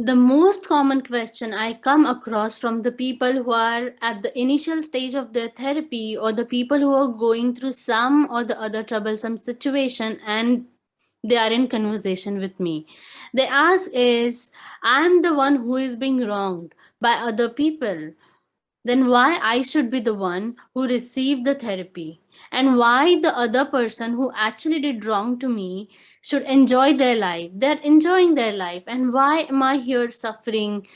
The most common question I come across from the people who are at the initial stage of their therapy, or the people who are going through some or the other troublesome situation and they are in conversation with me, they ask is, I'm the one who is being wronged by other people, then why I should be the one who received the therapy, and why the other person who actually did wrong to me should enjoy their life. They're enjoying their life, and why am I here suffering,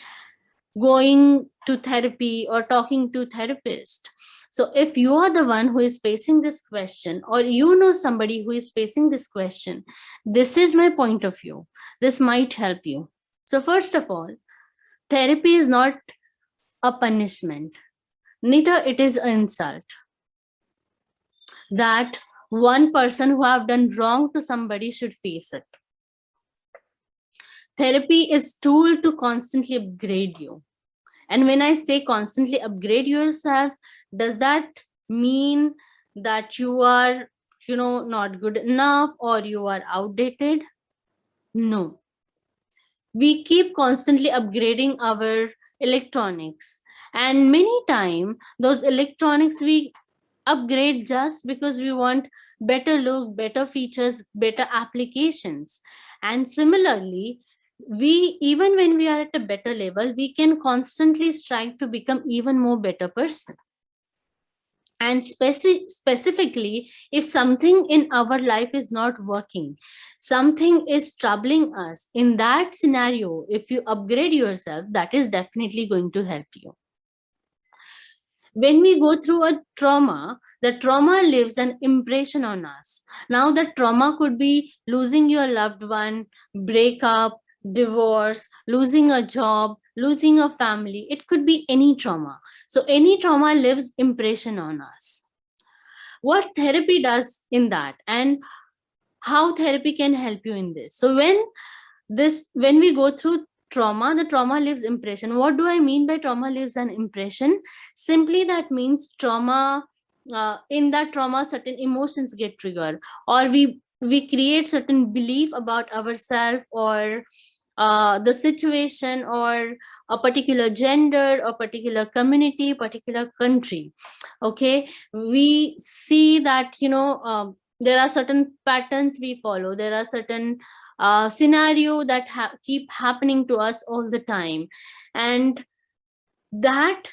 going to therapy or talking to therapist? So if you are the one who is facing this question, or you know somebody who is facing this question, this is my point of view. This might help you. So first of all, therapy is not a punishment, neither it is an insult that one person who have done wrong to somebody should face it. Therapy is tool to constantly upgrade you. And when I say constantly upgrade yourself, does that mean that you are, not good enough or you are outdated? No. We keep constantly upgrading our electronics. And many time those electronics we upgrade just because we want better look, better features, better applications. And similarly, we, even when we are at a better level, we can constantly strive to become even more better person. And specifically, if something in our life is not working, something is troubling us, in that scenario, if you upgrade yourself, that is definitely going to help you. When we go through a trauma, the trauma leaves an impression on us. Now, the trauma could be losing your loved one, breakup, divorce, losing a job, losing a family. It could be any trauma. So, any trauma leaves impression on us. What therapy does in that, and how therapy can help you in this? So, when we go through trauma, the trauma leaves impression. What do I mean by trauma leaves an impression? Simply that means trauma, in that trauma certain emotions get triggered, or we create certain belief about ourselves, or the situation, or a particular gender, or particular community, particular country. Okay, we see that there are certain patterns we follow, there are certain scenario that keep happening to us all the time, and that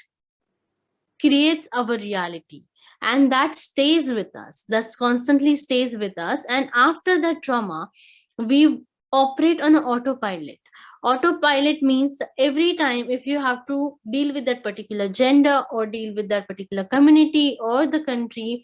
creates our reality, and that stays with us, that constantly stays with us. And after that trauma, we operate on an autopilot. Autopilot means every time if you have to deal with that particular gender, or deal with that particular community or the country,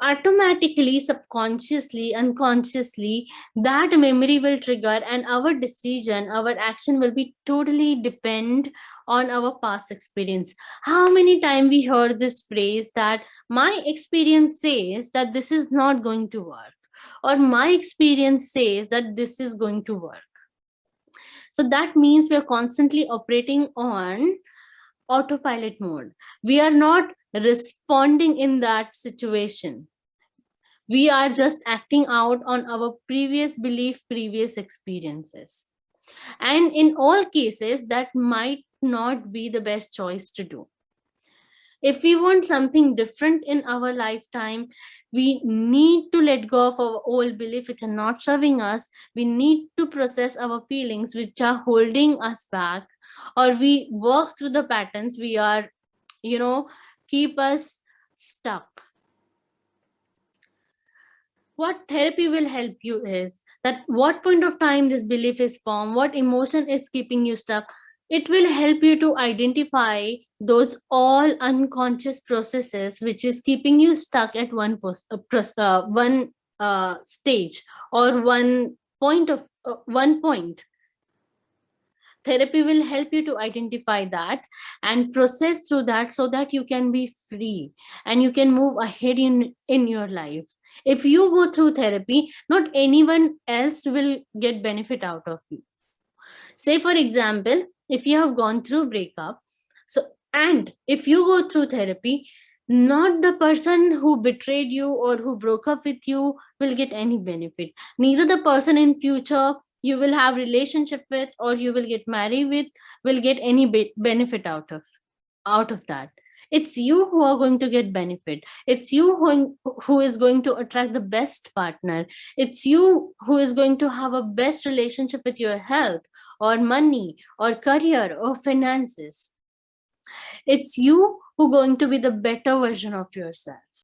automatically, subconsciously, unconsciously, that memory will trigger, and our decision, our action will be totally depend on our past experience. How many times we heard this phrase that my experience says that this is not going to work, or my experience says that this is going to work. So that means we are constantly operating on autopilot mode. We are not responding in that situation. We are just acting out on our previous belief, previous experiences. And in all cases, that might not be the best choice to do. If we want something different in our lifetime, we need to let go of our old beliefs which are not serving us. We need to process our feelings which are holding us back, or we work through the patterns we are, you know, keep us stuck. What therapy will help you is that what point of time this belief is formed, what emotion is keeping you stuck. It will help you to identify those all unconscious processes which is keeping you stuck at one stage, or one point. Therapy will help you to identify that and process through that, so that you can be free and you can move ahead in your life. If you go through therapy, not anyone else will get benefit out of you. Say for example, if you have gone through breakup, so, and if you go through therapy, not the person who betrayed you or who broke up with you will get any benefit, neither the person in future you will have relationship with, or you will get married with, will get any benefit out of that. It's you who are going to get benefit. It's you who is going to attract the best partner. It's you who is going to have a best relationship with your health, or money, or career, or finances. It's you who going to be the better version of yourself.